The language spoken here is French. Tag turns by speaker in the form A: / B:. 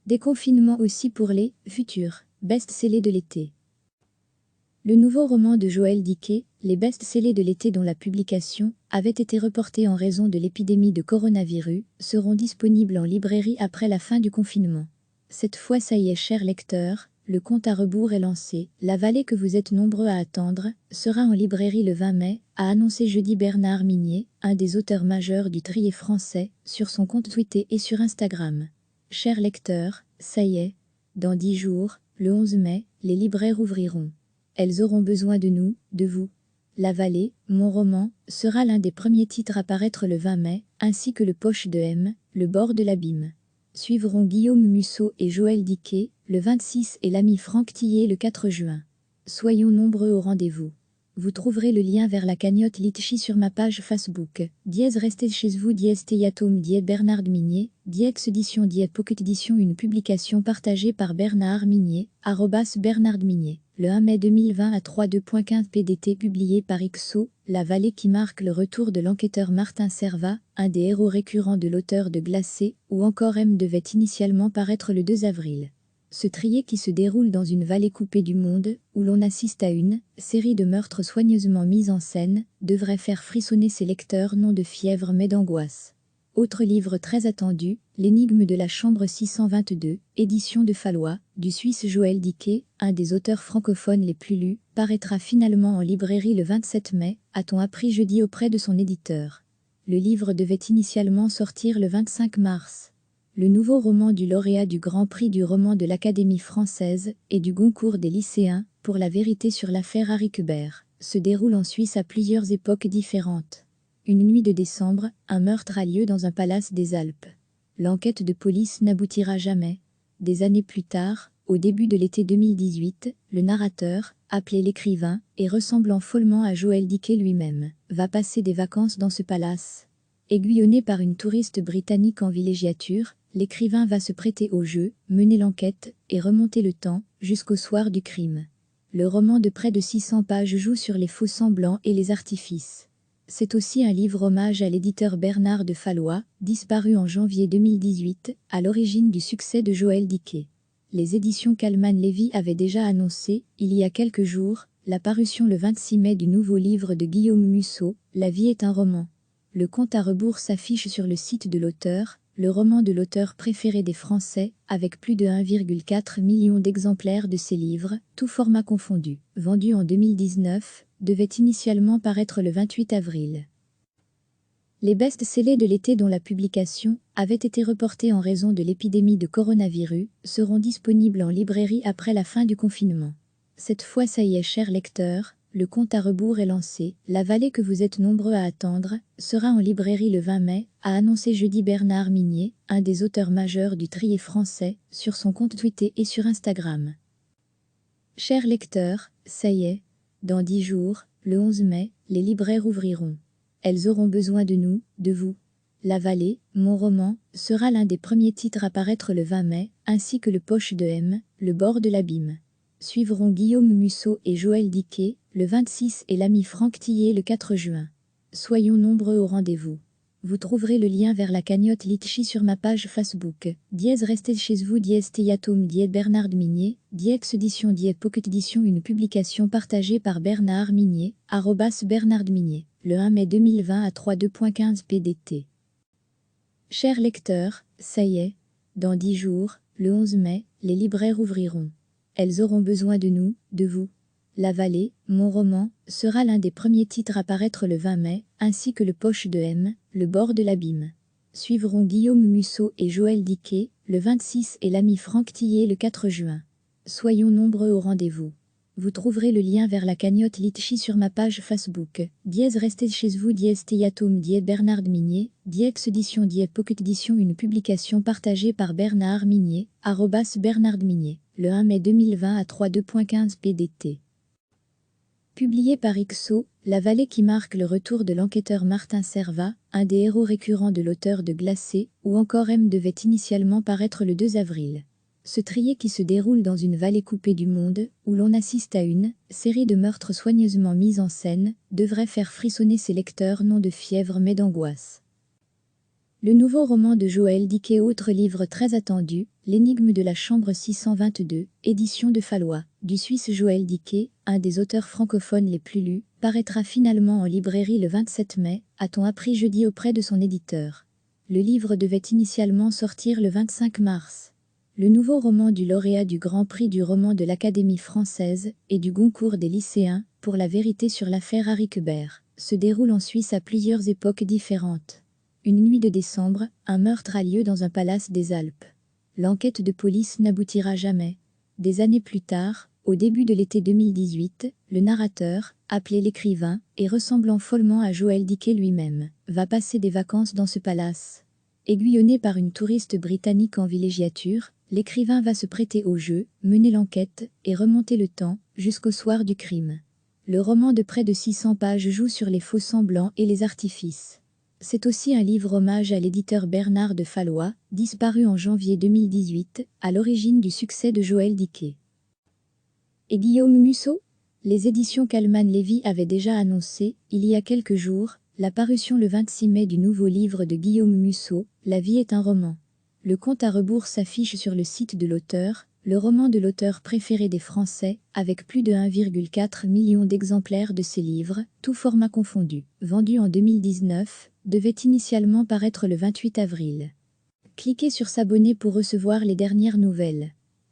A: Déconfinement aussi pour les futurs best-sellers de l'été. Le nouveau roman de Joël Dicker, les best-sellers de l'été dont la publication avait été reportée en raison de l'épidémie de coronavirus, seront disponibles en librairie après la fin du confinement. Cette fois ça y est, chers lecteurs, le compte à rebours est lancé. La vallée que vous êtes nombreux à attendre sera en librairie le 20 mai, a annoncé jeudi Bernard Minier, un des auteurs majeurs du Trier français, sur son compte Twitter et sur Instagram. Chers lecteurs, ça y est, dans 10 jours, le 11 mai, les libraires ouvriront. Elles auront besoin de nous, de vous. La vallée, mon roman, sera l'un des premiers titres à paraître le 20 mai, ainsi que le Poche de M, le bord de l'abîme. Suivront Guillaume Musso et Joël Dicker, le 26 et l'ami Franck Tillet le 4 juin. Soyons nombreux au rendez-vous. Vous trouverez le lien vers la cagnotte Litchi sur ma page Facebook. Restez chez vous, Teyatom, Bernard Minier, Edition, Pocket Edition, une publication partagée par Bernard Minier, @Bernard Minier. Le 1 mai 2020 à 3.2.15 PDT publié par XO, La vallée qui marque le retour de l'enquêteur Martin Servat, un des héros récurrents de l'auteur de Glacé, ou encore M devait initialement paraître le 2 avril. Ce trier qui se déroule dans une vallée coupée du monde, où l'on assiste à une série de meurtres soigneusement mis en scène, devrait faire frissonner ses lecteurs non de fièvre mais d'angoisse. Autre livre très attendu, L'énigme de la chambre 622, édition de Fallois, du Suisse Joël Dicker, un des auteurs francophones les plus lus, paraîtra finalement en librairie le 27 mai, a-t-on appris jeudi auprès de son éditeur. Le livre devait initialement sortir le 25 mars. Le nouveau roman du lauréat du Grand Prix du roman de l'Académie française et du Goncourt des lycéens, pour la vérité sur l'affaire Harry Quebert, se déroule en Suisse à plusieurs époques différentes. Une nuit de décembre, un meurtre a lieu dans un palace des Alpes. L'enquête de police n'aboutira jamais. Des années plus tard, au début de l'été 2018, le narrateur, appelé l'écrivain, et ressemblant follement à Joël Dicker lui-même, va passer des vacances dans ce palace. Aiguillonné par une touriste britannique en villégiature, l'écrivain va se prêter au jeu, mener l'enquête et remonter le temps, jusqu'au soir du crime. Le roman de près de 600 pages joue sur les faux-semblants et les artifices. C'est aussi un livre hommage à l'éditeur Bernard de Fallois, disparu en janvier 2018, à l'origine du succès de Joël Dicker. Les éditions Calman Levy avaient déjà annoncé, il y a quelques jours, la parution le 26 mai du nouveau livre de Guillaume Musso, La vie est un roman. Le compte à rebours s'affiche sur le site de l'auteur, le roman de l'auteur préféré des Français, avec plus de 1,4 million d'exemplaires de ses livres, tout format confondu, vendu en 2019, devait initialement paraître le 28 avril. Les best-sellers de l'été dont la publication avait été reportée en raison de l'épidémie de coronavirus seront disponibles en librairie après la fin du confinement. Cette fois ça y est, chers lecteurs, le compte à rebours est lancé. La vallée que vous êtes nombreux à attendre sera en librairie le 20 mai, a annoncé jeudi Bernard Minier, un des auteurs majeurs du Trier français, sur son compte Twitter et sur Instagram. Chers lecteurs, ça y est, dans 10 jours, le 11 mai, les libraires ouvriront. Elles auront besoin de nous, de vous. La vallée, mon roman, sera l'un des premiers titres à paraître le 20 mai, ainsi que le Poche de M, le bord de l'abîme. Suivront Guillaume Musso et Joël Dicker, le 26 et l'ami Franck Tillet le 4 juin. Soyons nombreux au rendez-vous. Vous trouverez le lien vers la cagnotte Litchi sur ma page Facebook. Restez chez vous, Teyatom, Bernard Minier, Edition, Pocket Edition, une publication partagée par Bernard Minier, @Bernard Minier, le 1 mai 2020 à 3.2.15 PDT. Chers lecteurs, ça y est, dans 10 jours, le 11 mai, les libraires ouvriront. Elles auront besoin de nous, de vous. La vallée, mon roman, sera l'un des premiers titres à paraître le 20 mai, ainsi que le Poche de M, le bord de l'abîme. Suivront Guillaume Musso et Joël Dicker, le 26 et l'ami Franck Tillet le 4 juin. Soyons nombreux au rendez-vous. Vous trouverez le lien vers la cagnotte Litchi sur ma page Facebook. Restez chez vous, Teyatom, Bernard Minier, Edition, Pocket Edition, une publication partagée par Bernard Minier, @Bernard Minier, le 1 mai 2020 à 3.2.15 PDT. Publié par XO, La vallée qui marque le retour de l'enquêteur Martin Servat, un des héros récurrents de l'auteur de Glacé, ou encore M devait initialement paraître le 2 avril. Ce trier qui se déroule dans une vallée coupée du monde, où l'on assiste à une série de meurtres soigneusement mis en scène, devrait faire frissonner ses lecteurs non de fièvre mais d'angoisse. Le nouveau roman de Joël Dicker, autre livre très attendu, L'énigme de la chambre 622, édition de Fallois, du Suisse Joël Dicker, un des auteurs francophones les plus lus, paraîtra finalement en librairie le 27 mai, a-t-on appris jeudi auprès de son éditeur. Le livre devait initialement sortir le 25 mars. Le nouveau roman du lauréat du Grand Prix du roman de l'Académie française et du Goncourt des lycéens, pour la vérité sur l'affaire Harry Quebert, se déroule en Suisse à plusieurs époques différentes. Une nuit de décembre, un meurtre a lieu dans un palace des Alpes. L'enquête de police n'aboutira jamais. Des années plus tard, au début de l'été 2018, le narrateur, appelé l'écrivain, et ressemblant follement à Joël Dicker lui-même, va passer des vacances dans ce palace. Aiguillonné par une touriste britannique en villégiature, l'écrivain va se prêter au jeu, mener l'enquête, et remonter le temps, jusqu'au soir du crime. Le roman de près de 600 pages joue sur les faux semblants et les artifices. C'est aussi un livre hommage à l'éditeur Bernard de Fallois, disparu en janvier 2018, à l'origine du succès de Joël Dicker. Et Guillaume Musso? Les éditions Calman Lévy avaient déjà annoncé, il y a quelques jours, la parution le 26 mai du nouveau livre de Guillaume Musso, La vie est un roman. Le compte à rebours s'affiche sur le site de l'auteur, le roman de l'auteur préféré des Français, avec plus de 1,4 million d'exemplaires de ses livres, tout format confondu, vendus en 2019, devait initialement paraître le 28 avril. Cliquez sur s'abonner pour recevoir les dernières nouvelles.